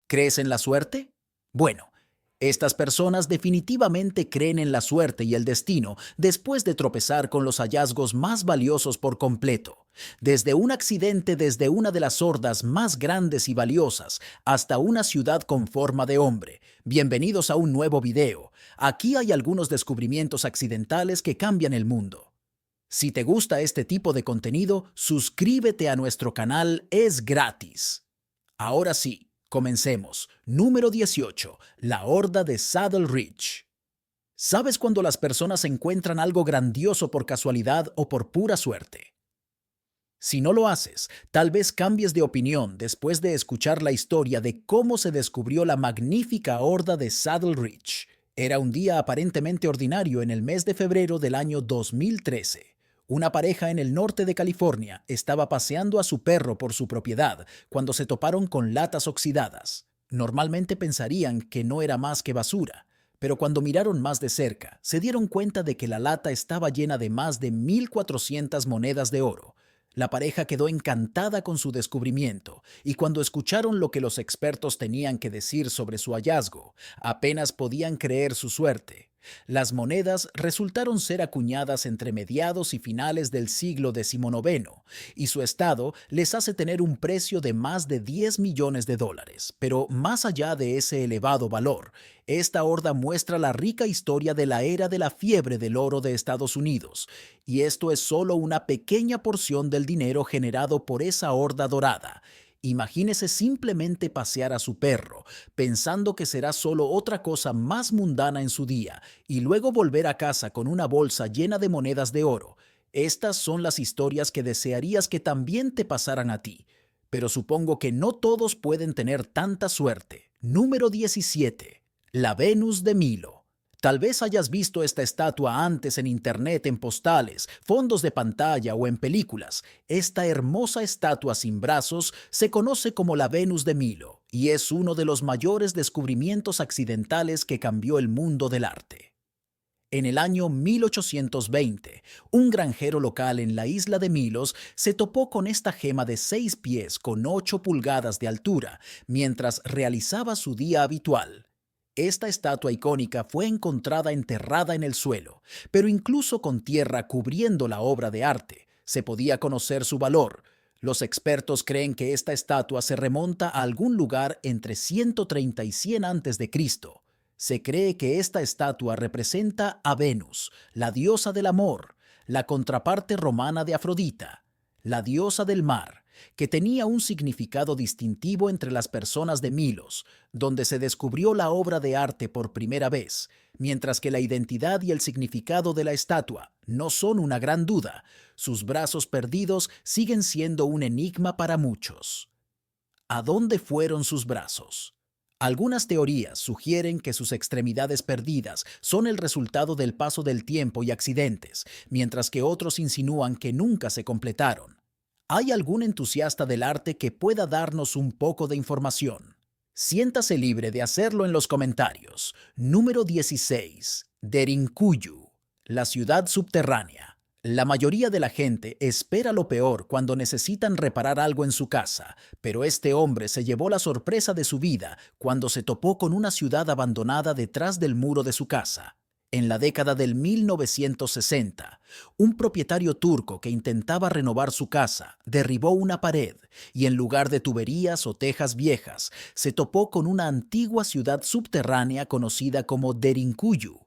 ¿Crees en la suerte? Bueno, estas personas definitivamente creen en la suerte y el destino después de tropezar con los hallazgos más valiosos por completo. Desde un accidente desde una de las hordas más grandes y valiosas hasta una ciudad con forma de hombre. Bienvenidos a un nuevo video. Aquí hay algunos descubrimientos accidentales que cambian el mundo. Si te gusta este tipo de contenido, suscríbete a nuestro canal, es gratis. Ahora sí, comencemos. Número 18. La Horda de Saddle Ridge. ¿Sabes cuando las personas encuentran algo grandioso por casualidad o por pura suerte? Si no lo haces, tal vez cambies de opinión después de escuchar la historia de cómo se descubrió la magnífica Horda de Saddle Ridge. Era un día aparentemente ordinario en el mes de febrero del año 2013. Una pareja en el norte de California estaba paseando a su perro por su propiedad cuando se toparon con latas oxidadas. Normalmente pensarían que no era más que basura, pero cuando miraron más de cerca, se dieron cuenta de que la lata estaba llena de más de 1,400 monedas de oro. La pareja quedó encantada con su descubrimiento y cuando escucharon lo que los expertos tenían que decir sobre su hallazgo, apenas podían creer su suerte. Las monedas resultaron ser acuñadas entre mediados y finales del siglo XIX y su estado les hace tener un precio de más de 10 millones de dólares. Pero más allá de ese elevado valor, esta horda muestra la rica historia de la era de la fiebre del oro de Estados Unidos, y esto es solo una pequeña porción del dinero generado por esa horda dorada. Imagínese simplemente pasear a su perro, pensando que será solo otra cosa más mundana en su día, y luego volver a casa con una bolsa llena de monedas de oro. Estas son las historias que desearías que también te pasaran a ti. Pero supongo que no todos pueden tener tanta suerte. Número 17. La Venus de Milo. Tal vez hayas visto esta estatua antes en internet, en postales, fondos de pantalla o en películas. Esta hermosa estatua sin brazos se conoce como la Venus de Milo y es uno de los mayores descubrimientos accidentales que cambió el mundo del arte. En el año 1820, un granjero local en la isla de Milos se topó con esta gema de 6 pies con 8 pulgadas de altura mientras realizaba su día habitual. Esta estatua icónica fue encontrada enterrada en el suelo, pero incluso con tierra cubriendo la obra de arte, se podía conocer su valor. Los expertos creen que esta estatua se remonta a algún lugar entre 130 y 100 antes de Cristo. Se cree que esta estatua representa a Venus, la diosa del amor, la contraparte romana de Afrodita, la diosa del mar, que tenía un significado distintivo entre las personas de Milos, donde se descubrió la obra de arte por primera vez, mientras que la identidad y el significado de la estatua no son una gran duda. Sus brazos perdidos siguen siendo un enigma para muchos. ¿A dónde fueron sus brazos? Algunas teorías sugieren que sus extremidades perdidas son el resultado del paso del tiempo y accidentes, mientras que otros insinúan que nunca se completaron. ¿Hay algún entusiasta del arte que pueda darnos un poco de información? Siéntase libre de hacerlo en los comentarios. Número 16. Derinkuyu, la ciudad subterránea. La mayoría de la gente espera lo peor cuando necesitan reparar algo en su casa, pero este hombre se llevó la sorpresa de su vida cuando se topó con una ciudad abandonada detrás del muro de su casa. En la década del 1960, un propietario turco que intentaba renovar su casa derribó una pared y en lugar de tuberías o tejas viejas, se topó con una antigua ciudad subterránea conocida como Derinkuyu,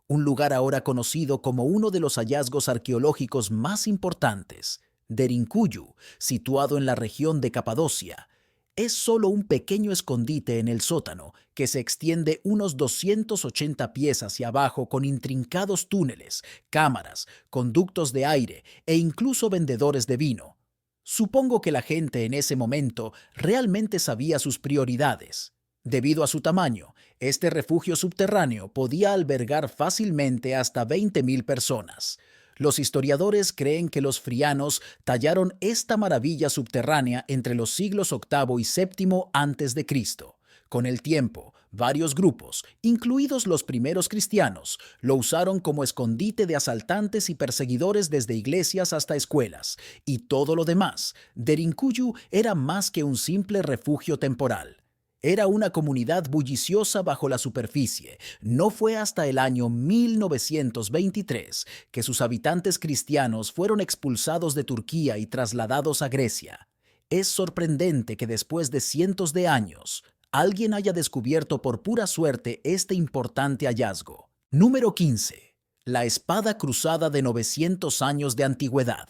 un lugar ahora conocido como uno de los hallazgos arqueológicos más importantes. Derinkuyu, situado en la región de Capadocia, es solo un pequeño escondite en el sótano que se extiende unos 280 pies hacia abajo con intrincados túneles, cámaras, conductos de aire e incluso vendedores de vino. Supongo que la gente en ese momento realmente sabía sus prioridades. Debido a su tamaño, este refugio subterráneo podía albergar fácilmente hasta 20,000 personas. Los historiadores creen que los frianos tallaron esta maravilla subterránea entre los siglos VIII y VII antes de Cristo. Con el tiempo, varios grupos, incluidos los primeros cristianos, lo usaron como escondite de asaltantes y perseguidores desde iglesias hasta escuelas, y todo lo demás. Derinkuyu era más que un simple refugio temporal. Era una comunidad bulliciosa bajo la superficie. No fue hasta el año 1923 que sus habitantes cristianos fueron expulsados de Turquía y trasladados a Grecia. Es sorprendente que después de cientos de años, alguien haya descubierto por pura suerte este importante hallazgo. Número 15. La espada cruzada de 900 años de antigüedad.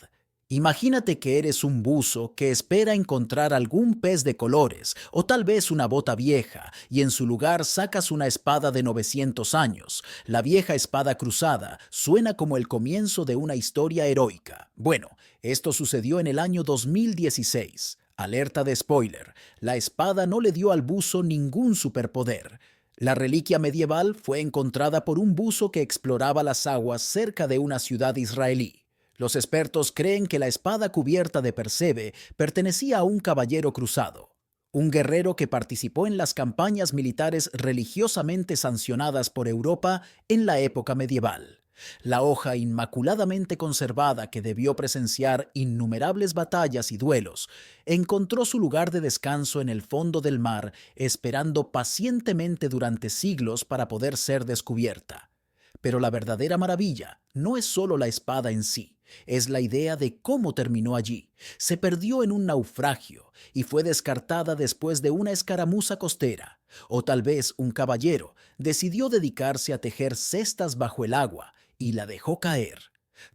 Imagínate que eres un buzo que espera encontrar algún pez de colores o tal vez una bota vieja y en su lugar sacas una espada de 900 años. La vieja espada cruzada suena como el comienzo de una historia heroica. Bueno, esto sucedió en el año 2016. Alerta de spoiler, la espada no le dio al buzo ningún superpoder. La reliquia medieval fue encontrada por un buzo que exploraba las aguas cerca de una ciudad israelí. Los expertos creen que la espada cubierta de Persebe pertenecía a un caballero cruzado, un guerrero que participó en las campañas militares religiosamente sancionadas por Europa en la época medieval. La hoja inmaculadamente conservada que debió presenciar innumerables batallas y duelos, encontró su lugar de descanso en el fondo del mar, esperando pacientemente durante siglos para poder ser descubierta. Pero la verdadera maravilla no es solo la espada en sí, es la idea de cómo terminó allí. Se perdió en un naufragio y fue descartada después de una escaramuza costera. O tal vez un caballero decidió dedicarse a tejer cestas bajo el agua y la dejó caer.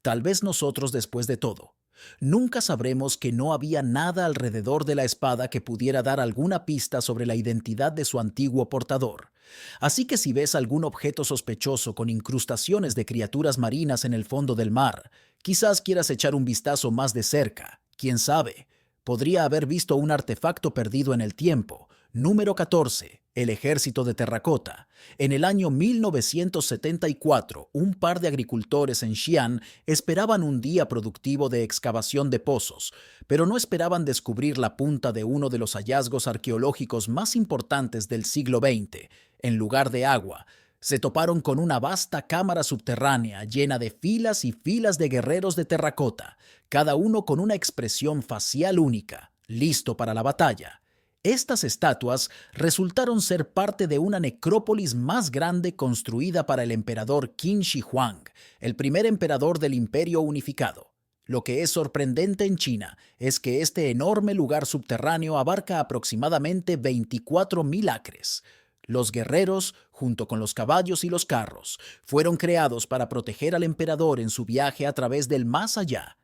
Tal vez nosotros después de todo. Nunca sabremos que no había nada alrededor de la espada que pudiera dar alguna pista sobre la identidad de su antiguo portador. Así que si ves algún objeto sospechoso con incrustaciones de criaturas marinas en el fondo del mar, quizás quieras echar un vistazo más de cerca. ¿Quién sabe? Podría haber visto un artefacto perdido en el tiempo. Número 14. El ejército de terracota. En el año 1974, un par de agricultores en Xi'an esperaban un día productivo de excavación de pozos, pero no esperaban descubrir la punta de uno de los hallazgos arqueológicos más importantes del siglo XX. En lugar de agua, se toparon con una vasta cámara subterránea llena de filas y filas de guerreros de terracota, cada uno con una expresión facial única, listo para la batalla. Estas estatuas resultaron ser parte de una necrópolis más grande construida para el emperador Qin Shi Huang, el primer emperador del Imperio Unificado. Lo que es sorprendente en China es que este enorme lugar subterráneo abarca aproximadamente 24.000 acres. Los guerreros, junto con los caballos y los carros, fueron creados para proteger al emperador en su viaje a través del más allá.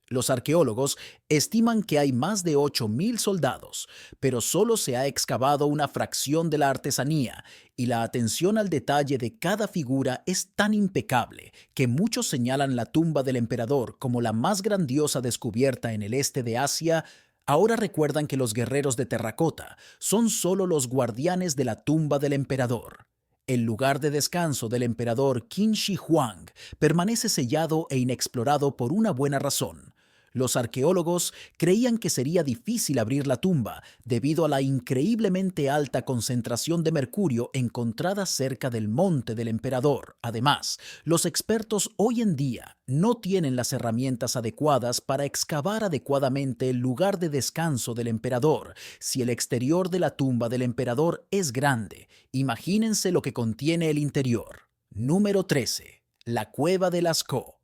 Los arqueólogos estiman que hay más de 8.000 soldados, pero solo se ha excavado una fracción de la artesanía y la atención al detalle de cada figura es tan impecable que muchos señalan la tumba del emperador como la más grandiosa descubierta en el este de Asia. Ahora recuerdan que los guerreros de terracota son solo los guardianes de la tumba del emperador. El lugar de descanso del emperador Qin Shi Huang permanece sellado e inexplorado por una buena razón. Los arqueólogos creían que sería difícil abrir la tumba debido a la increíblemente alta concentración de mercurio encontrada cerca del monte del emperador. Además, los expertos hoy en día no tienen las herramientas adecuadas para excavar adecuadamente el lugar de descanso del emperador. Si el exterior de la tumba del emperador es grande, imagínense lo que contiene el interior. Número 13. La Cueva de Lascaux.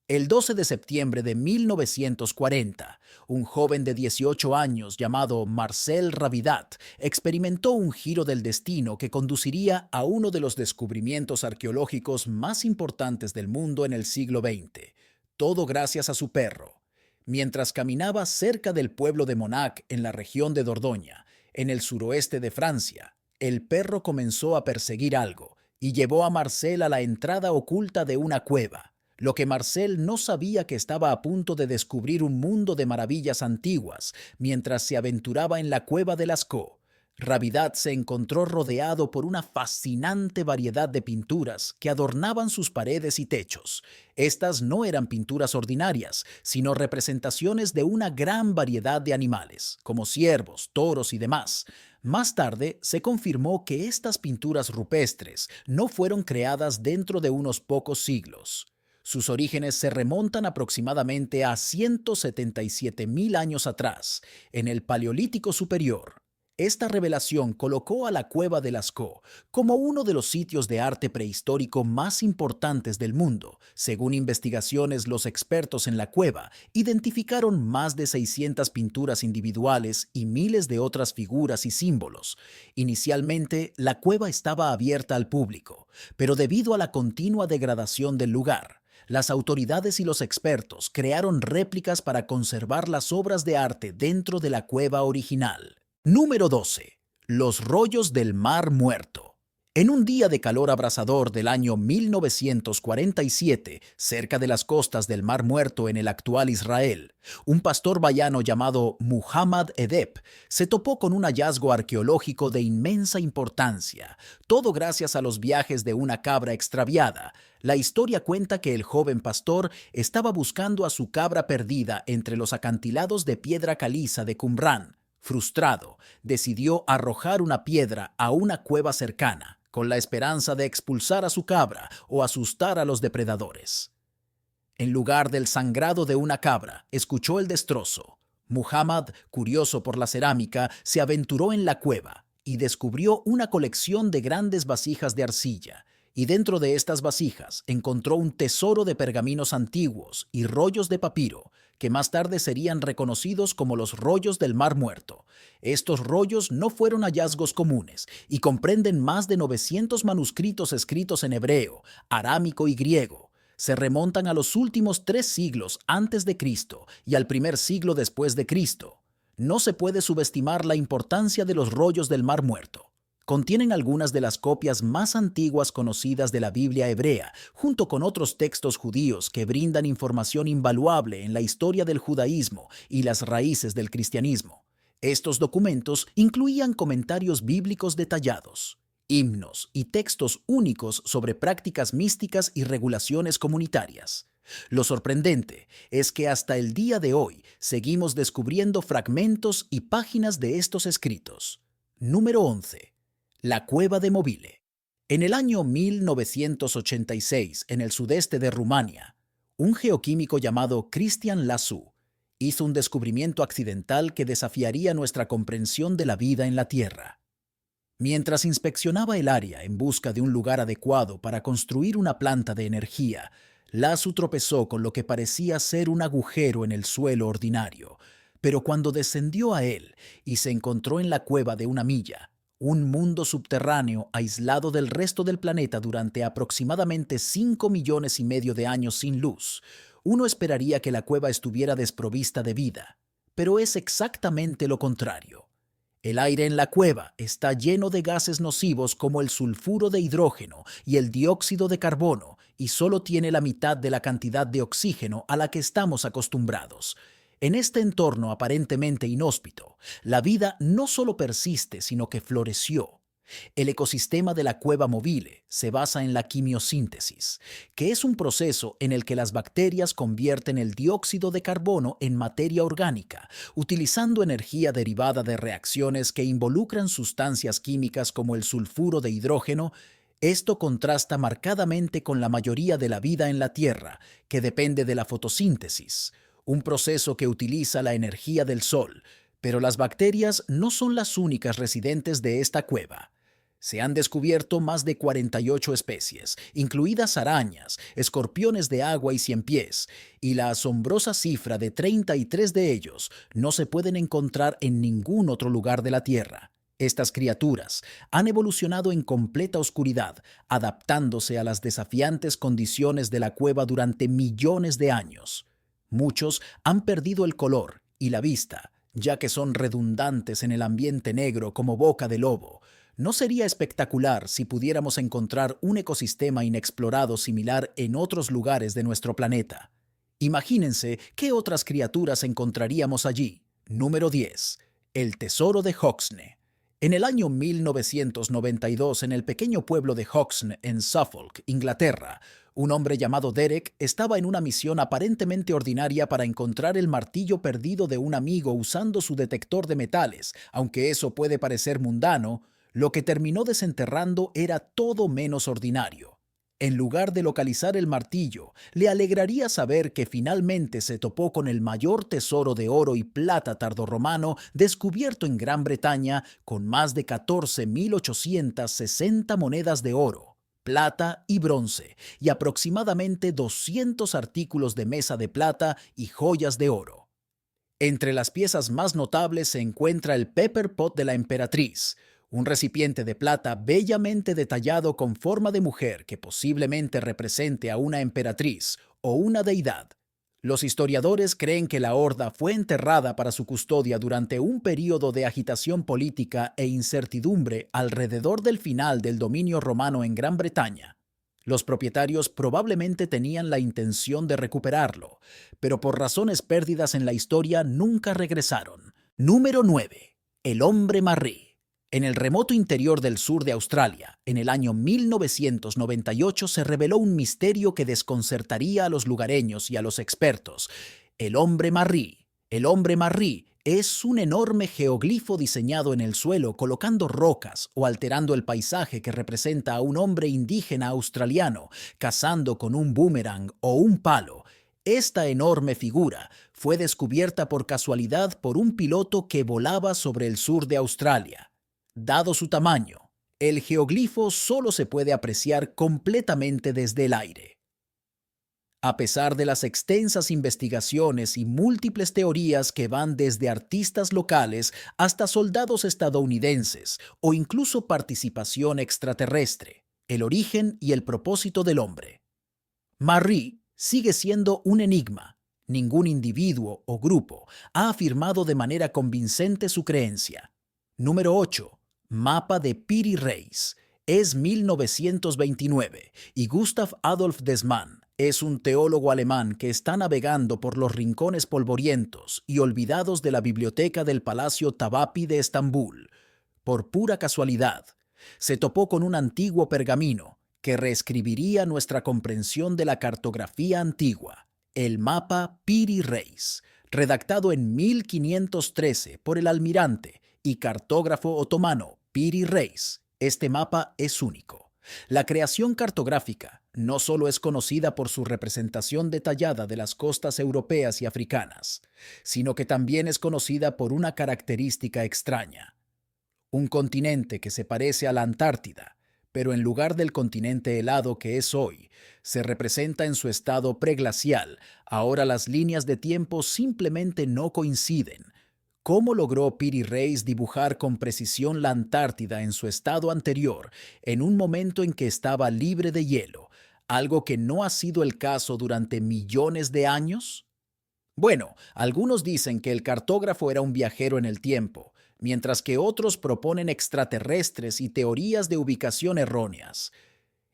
El 12 de septiembre de 1940, un joven de 18 años llamado Marcel Ravidat experimentó un giro del destino que conduciría a uno de los descubrimientos arqueológicos más importantes del mundo en el siglo XX. Todo gracias a su perro. Mientras caminaba cerca del pueblo de Monac en la región de Dordoña, en el suroeste de Francia, el perro comenzó a perseguir algo y llevó a Marcel a la entrada oculta de una cueva. Lo que Marcel no sabía que estaba a punto de descubrir un mundo de maravillas antiguas mientras se aventuraba en la cueva de Lascaux. Ravidat se encontró rodeado por una fascinante variedad de pinturas que adornaban sus paredes y techos. Estas no eran pinturas ordinarias, sino representaciones de una gran variedad de animales, como ciervos, toros y demás. Más tarde se confirmó que estas pinturas rupestres no fueron creadas dentro de unos pocos siglos. Sus orígenes se remontan aproximadamente a 177.000 años atrás, en el Paleolítico Superior. Esta revelación colocó a la Cueva de Lascaux como uno de los sitios de arte prehistórico más importantes del mundo. Según investigaciones, los expertos en la cueva identificaron más de 600 pinturas individuales y miles de otras figuras y símbolos. Inicialmente, la cueva estaba abierta al público, pero debido a la continua degradación del lugar, las autoridades y los expertos crearon réplicas para conservar las obras de arte dentro de la cueva original. Número 12. Los rollos del Mar Muerto. En un día de calor abrasador del año 1947, cerca de las costas del Mar Muerto en el actual Israel, un pastor bayano llamado Muhammad Edeb se topó con un hallazgo arqueológico de inmensa importancia, todo gracias a los viajes de una cabra extraviada. La historia cuenta que el joven pastor estaba buscando a su cabra perdida entre los acantilados de piedra caliza de Qumrán. Frustrado, decidió arrojar una piedra a una cueva cercana, con la esperanza de expulsar a su cabra o asustar a los depredadores. En lugar del sangrado de una cabra, escuchó el destrozo. Muhammad, curioso por la cerámica, se aventuró en la cueva y descubrió una colección de grandes vasijas de arcilla. Y dentro de estas vasijas encontró un tesoro de pergaminos antiguos y rollos de papiro, que más tarde serían reconocidos como los rollos del Mar Muerto. Estos rollos no fueron hallazgos comunes y comprenden más de 900 manuscritos escritos en hebreo, arámico y griego. Se remontan a los últimos 3 siglos antes de Cristo y al primer siglo después de Cristo. No se puede subestimar la importancia de los rollos del Mar Muerto. Contienen algunas de las copias más antiguas conocidas de la Biblia hebrea, junto con otros textos judíos que brindan información invaluable en la historia del judaísmo y las raíces del cristianismo. Estos documentos incluían comentarios bíblicos detallados, himnos y textos únicos sobre prácticas místicas y regulaciones comunitarias. Lo sorprendente es que hasta el día de hoy seguimos descubriendo fragmentos y páginas de estos escritos. Número 11. La cueva de Mobile. En el año 1986, en el sudeste de Rumania, un geoquímico llamado Cristian Lasu hizo un descubrimiento accidental que desafiaría nuestra comprensión de la vida en la Tierra. Mientras inspeccionaba el área en busca de un lugar adecuado para construir una planta de energía, Lasu tropezó con lo que parecía ser un agujero en el suelo ordinario, pero cuando descendió a él y se encontró en la cueva de una milla, un mundo subterráneo aislado del resto del planeta durante aproximadamente 5,5 millones de años sin luz, uno esperaría que la cueva estuviera desprovista de vida, pero es exactamente lo contrario. El aire en la cueva está lleno de gases nocivos como el sulfuro de hidrógeno y el dióxido de carbono, y solo tiene la mitad de la cantidad de oxígeno a la que estamos acostumbrados. En este entorno aparentemente inhóspito, la vida no solo persiste, sino que floreció. El ecosistema de la cueva Mobile se basa en la quimiosíntesis, que es un proceso en el que las bacterias convierten el dióxido de carbono en materia orgánica, utilizando energía derivada de reacciones que involucran sustancias químicas como el sulfuro de hidrógeno. Esto contrasta marcadamente con la mayoría de la vida en la Tierra, que depende de la fotosíntesis, un proceso que utiliza la energía del sol, pero las bacterias no son las únicas residentes de esta cueva. Se han descubierto más de 48 especies, incluidas arañas, escorpiones de agua y ciempiés, y la asombrosa cifra de 33 de ellos no se pueden encontrar en ningún otro lugar de la Tierra. Estas criaturas han evolucionado en completa oscuridad, adaptándose a las desafiantes condiciones de la cueva durante millones de años. Muchos han perdido el color y la vista, ya que son redundantes en el ambiente negro como boca de lobo. ¿No sería espectacular si pudiéramos encontrar un ecosistema inexplorado similar en otros lugares de nuestro planeta? Imagínense qué otras criaturas encontraríamos allí. Número 10. El tesoro de Hoxne. En el año 1992, en el pequeño pueblo de Hoxne, en Suffolk, Inglaterra, un hombre llamado Derek estaba en una misión aparentemente ordinaria para encontrar el martillo perdido de un amigo usando su detector de metales. Aunque eso puede parecer mundano, lo que terminó desenterrando era todo menos ordinario. En lugar de localizar el martillo, le alegraría saber que finalmente se topó con el mayor tesoro de oro y plata tardorromano descubierto en Gran Bretaña, con más de 14.860 monedas de oro, plata y bronce, y aproximadamente 200 artículos de mesa de plata y joyas de oro. Entre las piezas más notables se encuentra el Pepper Pot de la emperatriz, un recipiente de plata bellamente detallado con forma de mujer que posiblemente represente a una emperatriz o una deidad. Los historiadores creen que la horda fue enterrada para su custodia durante un período de agitación política e incertidumbre alrededor del final del dominio romano en Gran Bretaña. Los propietarios probablemente tenían la intención de recuperarlo, pero por razones perdidas en la historia nunca regresaron. Número 9. El hombre marrí. En el remoto interior del sur de Australia, en el año 1998 se reveló un misterio que desconcertaría a los lugareños y a los expertos. El hombre marrí. El hombre marrí es un enorme geoglifo diseñado en el suelo colocando rocas o alterando el paisaje que representa a un hombre indígena australiano cazando con un boomerang o un palo. Esta enorme figura fue descubierta por casualidad por un piloto que volaba sobre el sur de Australia. Dado su tamaño, el geoglifo solo se puede apreciar completamente desde el aire. A pesar de las extensas investigaciones y múltiples teorías que van desde artistas locales hasta soldados estadounidenses o incluso participación extraterrestre, el origen y el propósito del hombre marrí sigue siendo un enigma. Ningún individuo o grupo ha afirmado de manera convincente su creencia. Número 8. Mapa de Piri Reis. Es 1929 y Gustav Adolf Desmann es un teólogo alemán que está navegando por los rincones polvorientos y olvidados de la biblioteca del Palacio Tavapi de Estambul. Por pura casualidad, se topó con un antiguo pergamino que reescribiría nuestra comprensión de la cartografía antigua, el mapa Piri Reis, redactado en 1513 por el almirante y cartógrafo otomano Piri Reis. Este mapa es único. La creación cartográfica no solo es conocida por su representación detallada de las costas europeas y africanas, sino que también es conocida por una característica extraña. Un continente que se parece a la Antártida, pero en lugar del continente helado que es hoy, se representa en su estado preglacial. Ahora las líneas de tiempo simplemente no coinciden. ¿Cómo logró Piri Reis dibujar con precisión la Antártida en su estado anterior, en un momento en que estaba libre de hielo, algo que no ha sido el caso durante millones de años? Bueno, algunos dicen que el cartógrafo era un viajero en el tiempo, mientras que otros proponen extraterrestres y teorías de ubicación erróneas.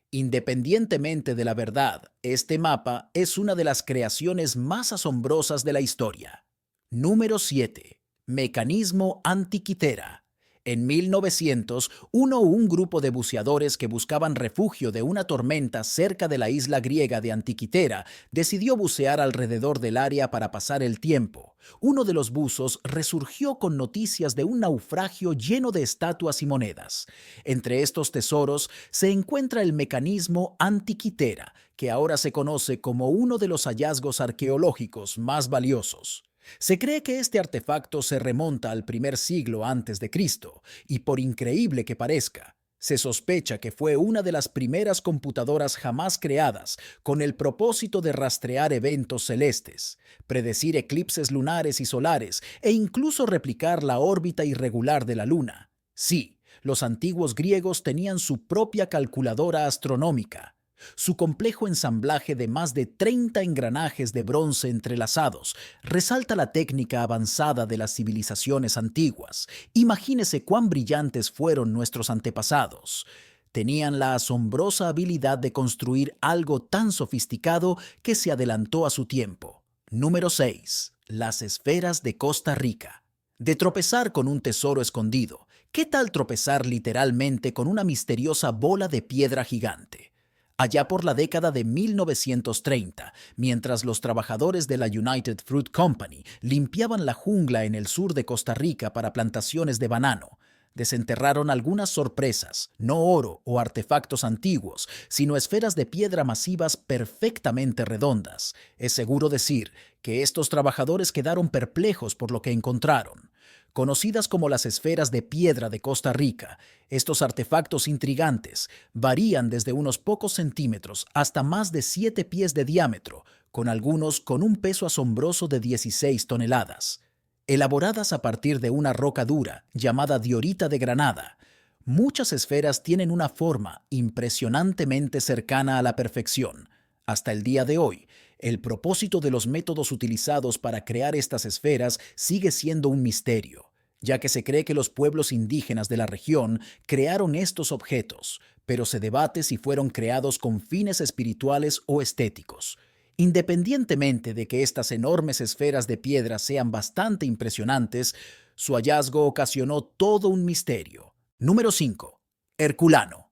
Independientemente de la verdad, este mapa es una de las creaciones más asombrosas de la historia. Número 7. Mecanismo Antiquitera. En 1900, un grupo de buceadores que buscaban refugio de una tormenta cerca de la isla griega de Antiquitera decidió bucear alrededor del área para pasar el tiempo. Uno de los buzos resurgió con noticias de un naufragio lleno de estatuas y monedas. Entre estos tesoros se encuentra el mecanismo Antiquitera, que ahora se conoce como uno de los hallazgos arqueológicos más valiosos. Se cree que este artefacto se remonta al primer siglo antes de Cristo y, por increíble que parezca, se sospecha que fue una de las primeras computadoras jamás creadas con el propósito de rastrear eventos celestes, predecir eclipses lunares y solares e incluso replicar la órbita irregular de la Luna. Sí, los antiguos griegos tenían su propia calculadora astronómica. Su complejo ensamblaje de más de 30 engranajes de bronce entrelazados resalta la técnica avanzada de las civilizaciones antiguas. Imagínese cuán brillantes fueron nuestros antepasados. Tenían la asombrosa habilidad de construir algo tan sofisticado que se adelantó a su tiempo. Número 6. Las esferas de Costa Rica. De tropezar con un tesoro escondido, ¿qué tal tropezar literalmente con una misteriosa bola de piedra gigante? Allá por la década de 1930, mientras los trabajadores de la United Fruit Company limpiaban la jungla en el sur de Costa Rica para plantaciones de banano, Desenterraron algunas sorpresas, no oro o artefactos antiguos, sino esferas de piedra masivas perfectamente redondas. Es seguro decir que estos trabajadores quedaron perplejos por lo que encontraron. Conocidas como las esferas de piedra de Costa Rica, estos artefactos intrigantes varían desde unos pocos centímetros hasta más de 7 pies de diámetro, con algunos con un peso asombroso de 16 toneladas. Elaboradas a partir de una roca dura llamada diorita de Granada, muchas esferas tienen una forma impresionantemente cercana a la perfección. Hasta el día de hoy, el propósito de los métodos utilizados para crear estas esferas sigue siendo un misterio, ya que se cree que los pueblos indígenas de la región crearon estos objetos, pero se debate si fueron creados con fines espirituales o estéticos. Independientemente de que estas enormes esferas de piedra sean bastante impresionantes, su hallazgo ocasionó todo un misterio. Número 5. Herculano.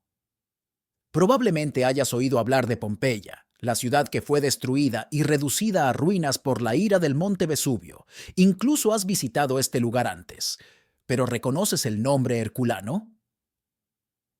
Probablemente hayas oído hablar de Pompeya, la ciudad que fue destruida y reducida a ruinas por la ira del monte Vesubio. Incluso has visitado este lugar antes. ¿Pero reconoces el nombre Herculano?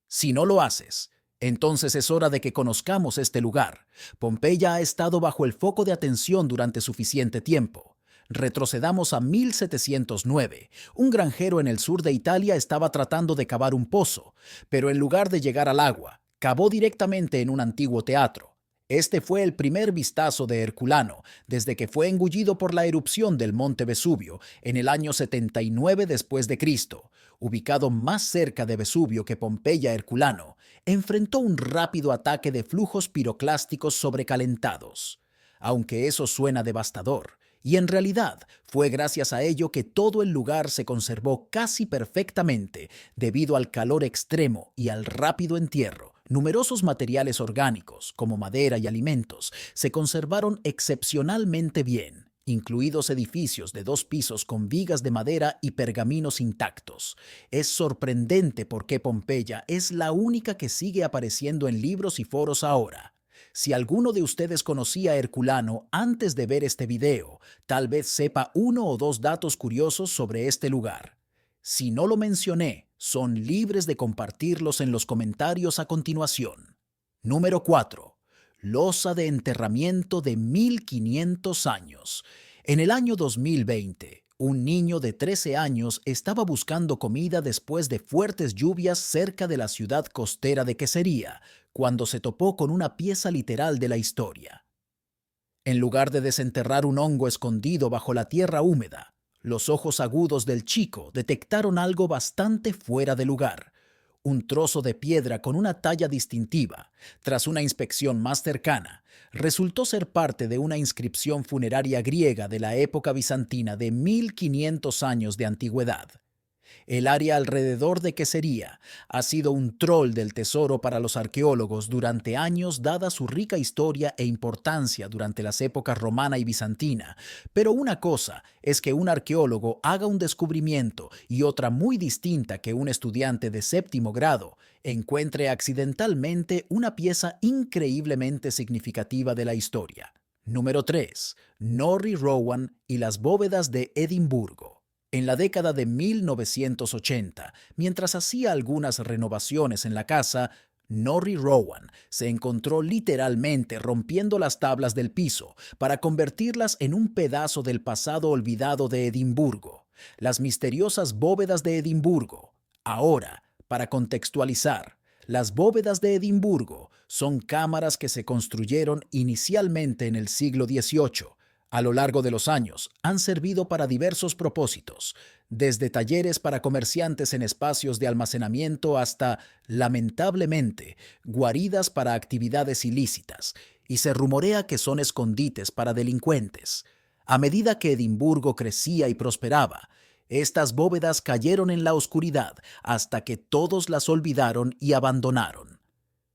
Si no lo haces, entonces es hora de que conozcamos este lugar. Pompeya ha estado bajo el foco de atención durante suficiente tiempo. Retrocedamos a 1709. Un granjero en el sur de Italia estaba tratando de cavar un pozo, pero en lugar de llegar al agua, cavó directamente en un antiguo teatro. Este fue el primer vistazo de Herculano desde que fue engullido por la erupción del monte Vesubio en el año 79 después de Cristo. Ubicado más cerca de Vesubio que Pompeya, Herculano enfrentó un rápido ataque de flujos piroclásticos sobrecalentados. Aunque eso suena devastador, y en realidad fue gracias a ello que todo el lugar se conservó casi perfectamente debido al calor extremo y al rápido entierro. Numerosos materiales orgánicos, como madera y alimentos, se conservaron excepcionalmente bien, incluidos edificios de 2 pisos con vigas de madera y pergaminos intactos. Es sorprendente por qué Pompeya es la única que sigue apareciendo en libros y foros ahora. Si alguno de ustedes conocía a Herculano antes de ver este video, tal vez sepa 1 o 2 datos curiosos sobre este lugar. Si no lo mencioné, son libres de compartirlos en los comentarios a continuación. Número 4. Losa de enterramiento de 1500 años. En el año 2020, un niño de 13 años estaba buscando comida después de fuertes lluvias cerca de la ciudad costera de Quesería, cuando se topó con una pieza literal de la historia. En lugar de desenterrar un hongo escondido bajo la tierra húmeda, los ojos agudos del chico detectaron algo bastante fuera de lugar. Un trozo de piedra con una talla distintiva, tras una inspección más cercana, resultó ser parte de una inscripción funeraria griega de la época bizantina de 1500 años de antigüedad. El área alrededor de Quesería ha sido un troll del tesoro para los arqueólogos durante años dada su rica historia e importancia durante las épocas romana y bizantina. Pero una cosa es que un arqueólogo haga un descubrimiento y otra muy distinta que un estudiante de 7º grado encuentre accidentalmente una pieza increíblemente significativa de la historia. Número 3. Norrie Rowan y las bóvedas de Edimburgo. En la década de 1980, mientras hacía algunas renovaciones en la casa, Norrie Rowan se encontró literalmente rompiendo las tablas del piso para convertirlas en un pedazo del pasado olvidado de Edimburgo, las misteriosas bóvedas de Edimburgo. Ahora, para contextualizar, las bóvedas de Edimburgo son cámaras que se construyeron inicialmente en el siglo XVIII. A lo largo de los años, han servido para diversos propósitos, desde talleres para comerciantes en espacios de almacenamiento hasta, lamentablemente, guaridas para actividades ilícitas, y se rumorea que son escondites para delincuentes. A medida que Edimburgo crecía y prosperaba, estas bóvedas cayeron en la oscuridad hasta que todos las olvidaron y abandonaron.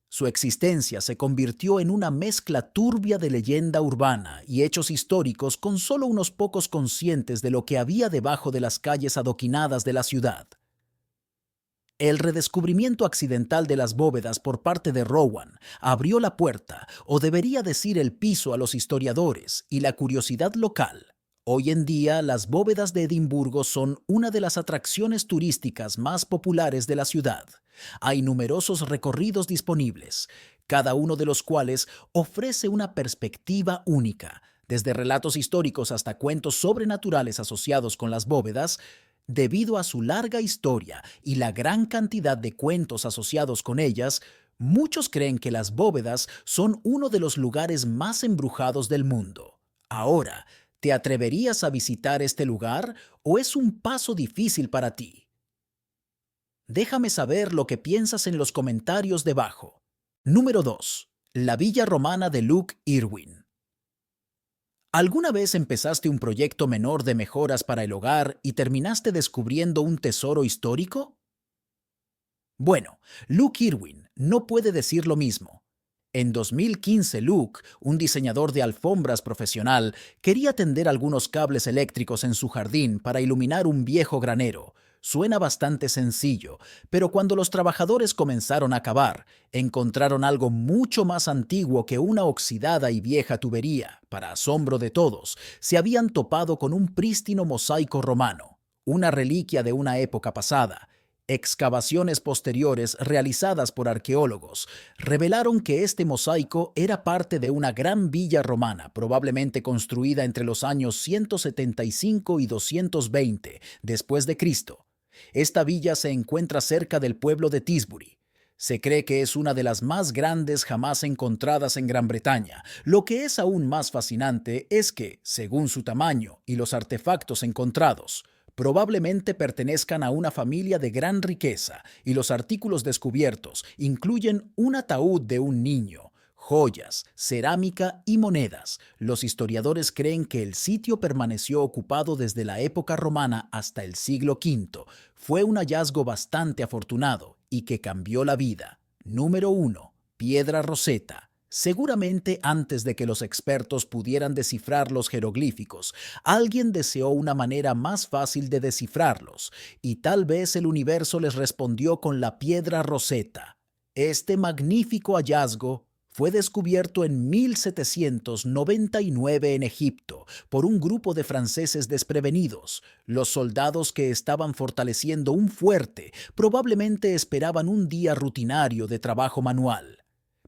Su existencia se convirtió en una mezcla turbia de leyenda urbana y hechos históricos con solo unos pocos conscientes de lo que había debajo de las calles adoquinadas de la ciudad. El redescubrimiento accidental de las bóvedas por parte de Rowan abrió la puerta, o debería decir el piso, a los historiadores y la curiosidad local. Hoy en día, las bóvedas de Edimburgo son una de las atracciones turísticas más populares de la ciudad. Hay numerosos recorridos disponibles, cada uno de los cuales ofrece una perspectiva única, desde relatos históricos hasta cuentos sobrenaturales asociados con las bóvedas. Debido a su larga historia y la gran cantidad de cuentos asociados con ellas, muchos creen que las bóvedas son uno de los lugares más embrujados del mundo. Ahora, ¿te atreverías a visitar este lugar o es un paso difícil para ti? Déjame saber lo que piensas en los comentarios debajo. Número 2. La Villa Romana de Luke Irwin. ¿Alguna vez empezaste un proyecto menor de mejoras para el hogar y terminaste descubriendo un tesoro histórico? Bueno, Luke Irwin no puede decir lo mismo. En 2015, Luke, un diseñador de alfombras profesional, quería tender algunos cables eléctricos en su jardín para iluminar un viejo granero. Suena bastante sencillo, pero cuando los trabajadores comenzaron a cavar, encontraron algo mucho más antiguo que una oxidada y vieja tubería. Para asombro de todos, se habían topado con un prístino mosaico romano, una reliquia de una época pasada. Excavaciones posteriores realizadas por arqueólogos revelaron que este mosaico era parte de una gran villa romana, probablemente construida entre los años 175 y 220 después de Cristo. Esta villa se encuentra cerca del pueblo de Tisbury. Se cree que es una de las más grandes jamás encontradas en Gran Bretaña. Lo que es aún más fascinante es que, según su tamaño y los artefactos encontrados, probablemente pertenezcan a una familia de gran riqueza y los artículos descubiertos incluyen un ataúd de un niño, joyas, cerámica y monedas. Los historiadores creen que el sitio permaneció ocupado desde la época romana hasta el siglo V. Fue un hallazgo bastante afortunado y que cambió la vida. Número 1. Piedra Rosetta. Seguramente antes de que los expertos pudieran descifrar los jeroglíficos, alguien deseó una manera más fácil de descifrarlos, y tal vez el universo les respondió con la piedra Rosetta. Este magnífico hallazgo fue descubierto en 1799 en Egipto por un grupo de franceses desprevenidos. Los soldados que estaban fortaleciendo un fuerte probablemente esperaban un día rutinario de trabajo manual.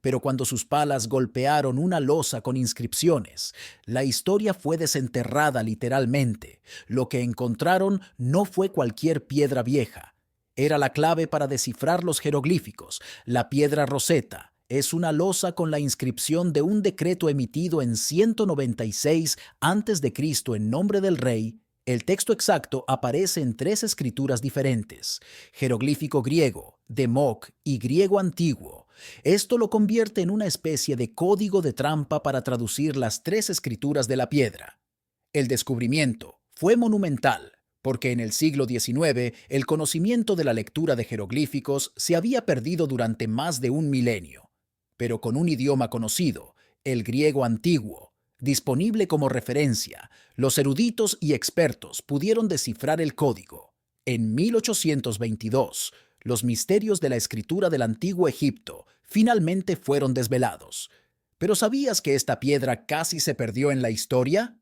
Pero cuando sus palas golpearon una losa con inscripciones, la historia fue desenterrada literalmente. Lo que encontraron no fue cualquier piedra vieja. Era la clave para descifrar los jeroglíficos. La piedra Rosetta es una losa con la inscripción de un decreto emitido en 196 a.C. en nombre del rey. El texto exacto aparece en 3 escrituras diferentes: jeroglífico griego, Democ y griego antiguo. Esto lo convierte en una especie de código de trampa para traducir las 3 escrituras de la piedra. El descubrimiento fue monumental, porque en el siglo XIX el conocimiento de la lectura de jeroglíficos se había perdido durante más de un milenio. Pero con un idioma conocido, el griego antiguo, disponible como referencia, los eruditos y expertos pudieron descifrar el código. En 1822, los misterios de la escritura del antiguo Egipto finalmente fueron desvelados. ¿Pero sabías que esta piedra casi se perdió en la historia?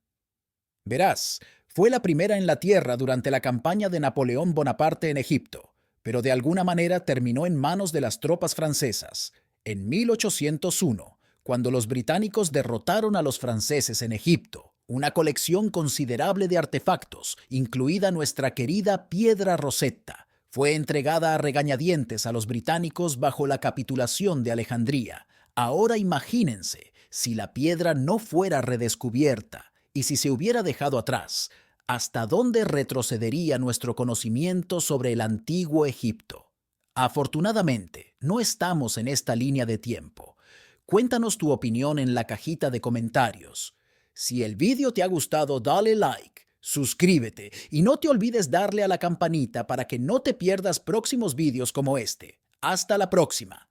Verás, fue la primera en la Tierra durante la campaña de Napoleón Bonaparte en Egipto, pero de alguna manera terminó en manos de las tropas francesas. En 1801, cuando los británicos derrotaron a los franceses en Egipto, una colección considerable de artefactos, incluida nuestra querida piedra Rosetta, fue entregada a regañadientes a los británicos bajo la capitulación de Alejandría. Ahora imagínense si la piedra no fuera redescubierta y si se hubiera dejado atrás, ¿hasta dónde retrocedería nuestro conocimiento sobre el antiguo Egipto? Afortunadamente, no estamos en esta línea de tiempo. Cuéntanos tu opinión en la cajita de comentarios. Si el vídeo te ha gustado, dale like, suscríbete y no te olvides darle a la campanita para que no te pierdas próximos vídeos como este. Hasta la próxima.